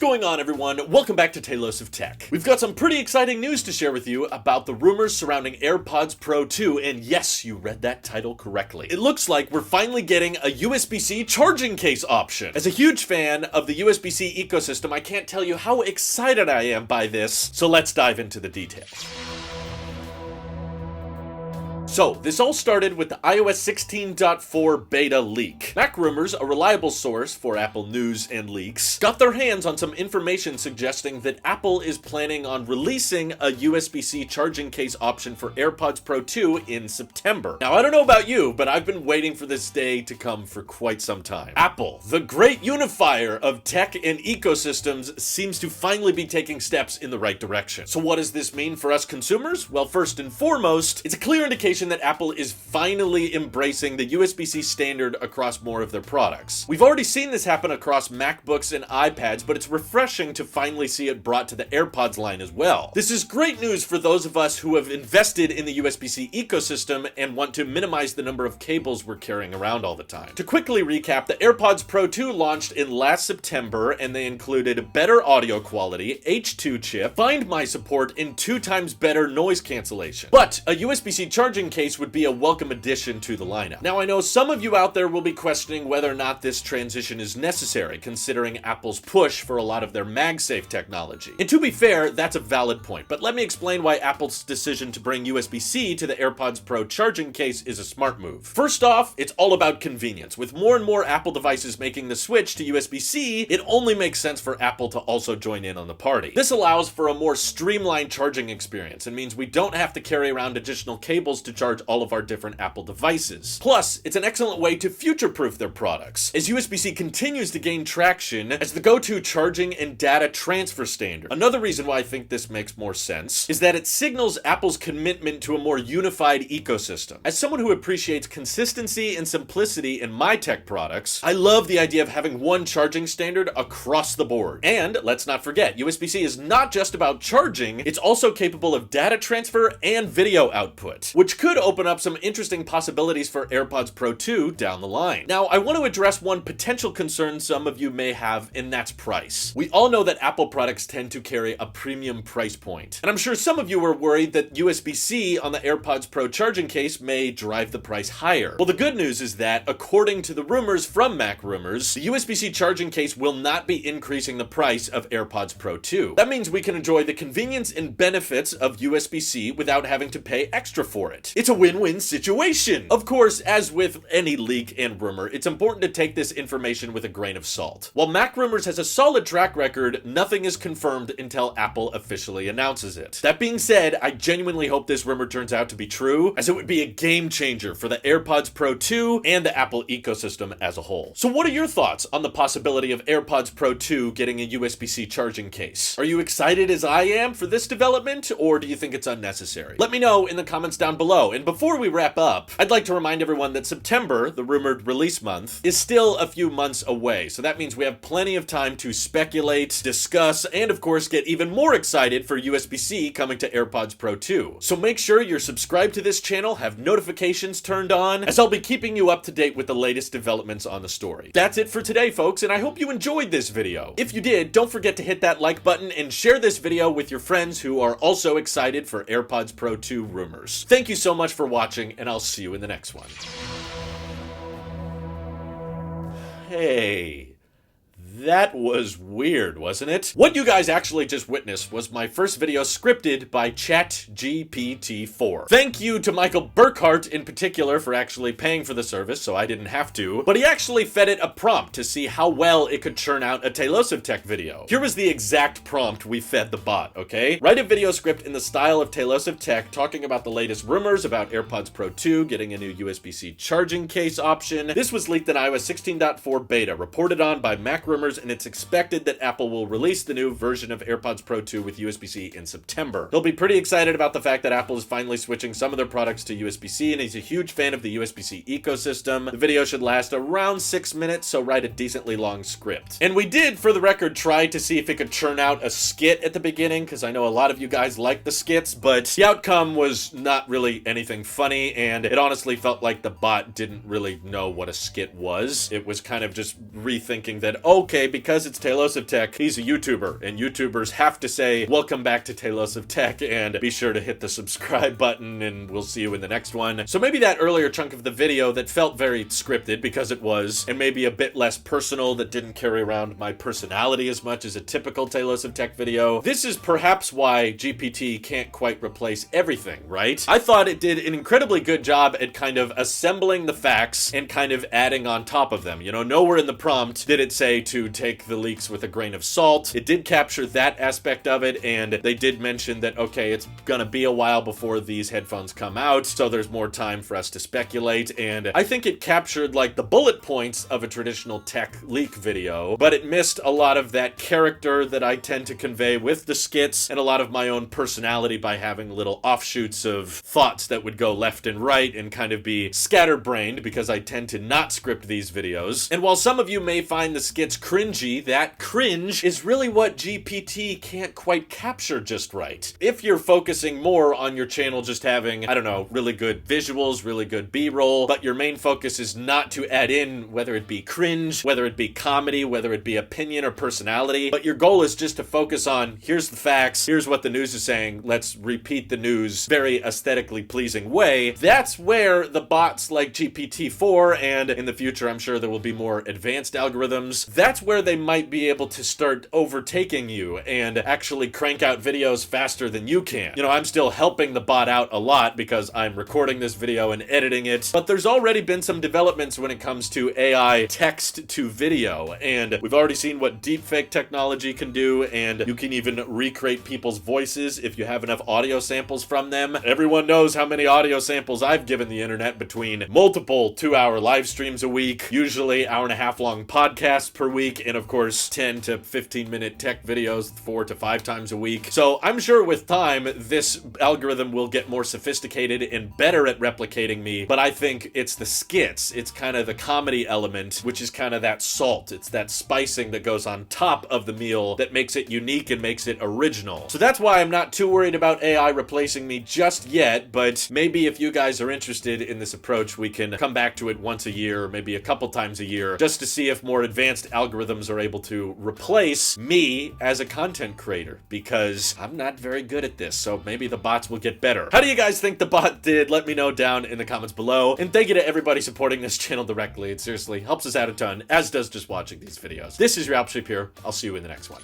going on, everyone? Welcome back to Tailosive Tech. We've got some pretty exciting news to share with you about the rumors surrounding AirPods Pro 2, and yes, you read that title correctly. It looks like we're finally getting a USB-C charging case option. As a huge fan of the USB-C ecosystem, I can't tell you how excited I am by this, so let's dive into the details. So, this all started with the iOS 16.4 beta leak. MacRumors, a reliable source for Apple news and leaks, got their hands on some information suggesting that Apple is planning on releasing a USB-C charging case option for AirPods Pro 2 in September. Now, I don't know about you, but I've been waiting for this day to come for quite some time. Apple, the great unifier of tech and ecosystems, seems to finally be taking steps in the right direction. So what does this mean for us consumers? Well, first and foremost, it's a clear indication that Apple is finally embracing the USB-C standard across more of their products. We've already seen this happen across MacBooks and iPads, but it's refreshing to finally see it brought to the AirPods line as well. This is great news for those of us who have invested in the USB-C ecosystem and want to minimize the number of cables we're carrying around all the time. To quickly recap, the AirPods Pro 2 launched in last September, and they included better audio quality, H2 chip, Find My support, and 2 times better noise cancellation. But a USB-C charging case would be a welcome addition to the lineup. Now, I know some of you out there will be questioning whether or not this transition is necessary, considering Apple's push for a lot of their MagSafe technology. And to be fair, that's a valid point, but let me explain why Apple's decision to bring USB-C to the AirPods Pro charging case is a smart move. First off, it's all about convenience. With more and more Apple devices making the switch to USB-C, it only makes sense for Apple to also join in on the party. This allows for a more streamlined charging experience and means we don't have to carry around additional cables to charge all of our different Apple devices. Plus, it's an excellent way to future-proof their products, as USB-C continues to gain traction as the go-to charging and data transfer standard. Another reason why I think this makes more sense is that it signals Apple's commitment to a more unified ecosystem. As someone who appreciates consistency and simplicity in my tech products, I love the idea of having one charging standard across the board. And let's not forget, USB-C is not just about charging, it's also capable of data transfer and video output, which could open up some interesting possibilities for AirPods Pro 2 down the line. Now, I want to address one potential concern some of you may have, and that's price. We all know that Apple products tend to carry a premium price point, and I'm sure some of you were worried that USB-C on the AirPods Pro charging case may drive the price higher. Well, the good news is that, according to the rumors from MacRumors, the USB-C charging case will not be increasing the price of AirPods Pro 2. That means we can enjoy the convenience and benefits of USB-C without having to pay extra for it. It's a win-win situation. Of course, as with any leak and rumor, it's important to take this information with a grain of salt. While MacRumors has a solid track record, nothing is confirmed until Apple officially announces it. That being said, I genuinely hope this rumor turns out to be true, as it would be a game changer for the AirPods Pro 2 and the Apple ecosystem as a whole. So what are your thoughts on the possibility of AirPods Pro 2 getting a USB-C charging case? Are you excited as I am for this development, or do you think it's unnecessary? Let me know in the comments down below. And before we wrap up, I'd like to remind everyone that September, the rumored release month, is still a few months away. So that means we have plenty of time to speculate, discuss, and of course get even more excited for USB-C coming to AirPods Pro 2. So make sure you're subscribed to this channel, have notifications turned on, as I'll be keeping you up to date with the latest developments on the story. That's it for today, folks, and I hope you enjoyed this video. If you did, don't forget to hit that like button and share this video with your friends who are also excited for AirPods Pro 2 rumors. Thank you so much for watching, and I'll see you in the next one. Hey. That was weird, wasn't it? What you guys actually just witnessed was my first video scripted by GPT4. Thank you to Michael Burkhart in particular for actually paying for the service, so I didn't have to, but he actually fed it a prompt to see how well it could churn out a Tailosive Tech video. Here was the exact prompt we fed the bot, okay? Write a video script in the style of Tailosive Tech talking about the latest rumors about AirPods Pro 2 getting a new USB-C charging case option. This was leaked in iOS 16.4 beta, reported on by MacRumors, and it's expected that Apple will release the new version of AirPods Pro 2 with USB-C in September. He'll be pretty excited about the fact that Apple is finally switching some of their products to USB-C, and he's a huge fan of the USB-C ecosystem. The video should last around 6 minutes, so write a decently long script. And we did, for the record, try to see if it could churn out a skit at the beginning, because I know a lot of you guys like the skits, but the outcome was not really anything funny, and it honestly felt like the bot didn't really know what a skit was. It was kind of just rethinking that, okay, okay, because it's Tailosive Tech, he's a YouTuber, and YouTubers have to say, welcome back to Tailosive Tech, and be sure to hit the subscribe button, and we'll see you in the next one. So maybe that earlier chunk of the video that felt very scripted, because it was, and maybe a bit less personal, that didn't carry around my personality as much as a typical Tailosive Tech video. This is perhaps why GPT can't quite replace everything, right? I thought it did an incredibly good job at kind of assembling the facts and kind of adding on top of them. You know, nowhere in the prompt did it say to take the leaks with a grain of salt. It did capture that aspect of it, and they did mention that, okay, it's gonna be a while before these headphones come out, so there's more time for us to speculate, and I think it captured like the bullet points of a traditional tech leak video, but it missed a lot of that character that I tend to convey with the skits and a lot of my own personality by having little offshoots of thoughts that would go left and right and kind of be scatterbrained, because I tend to not script these videos. And while some of you may find the skits cringy, that cringe is really what GPT can't quite capture just right. If you're focusing more on your channel just having, I don't know, really good visuals, really good B-roll, but your main focus is not to add in whether it be cringe, whether it be comedy, whether it be opinion or personality, but your goal is just to focus on, here's the facts, here's what the news is saying, let's repeat the news very aesthetically pleasing way, that's where the bots like GPT4, and in the future I'm sure there will be more advanced algorithms, that's where they might be able to start overtaking you and actually crank out videos faster than you can. You know, I'm still helping the bot out a lot because I'm recording this video and editing it, but there's already been some developments when it comes to AI text to video, and we've already seen what deepfake technology can do, and you can even recreate people's voices if you have enough audio samples from them. Everyone knows how many audio samples I've given the internet between multiple 2-hour live streams a week, usually hour-and-a-half long podcasts per week, and of course 10 to 15 minute tech videos 4 to 5 times a week. So I'm sure with time this algorithm will get more sophisticated and better at replicating me, but I think it's the skits, it's kind of the comedy element, which is kind of that salt, it's that spicing that goes on top of the meal that makes it unique and makes it original. So that's why I'm not too worried about AI replacing me just yet, but maybe if you guys are interested in this approach, we can come back to it once a year, or maybe a couple times a year, just to see if more advanced algorithms are able to replace me as a content creator, because I'm not very good at this, so maybe the bots will get better. How do you guys think the bot did? Let me know down in the comments below, and thank you to everybody supporting this channel directly. It seriously helps us out a ton, as does just watching these videos. This is your Alp Shape here. I'll see you in the next one.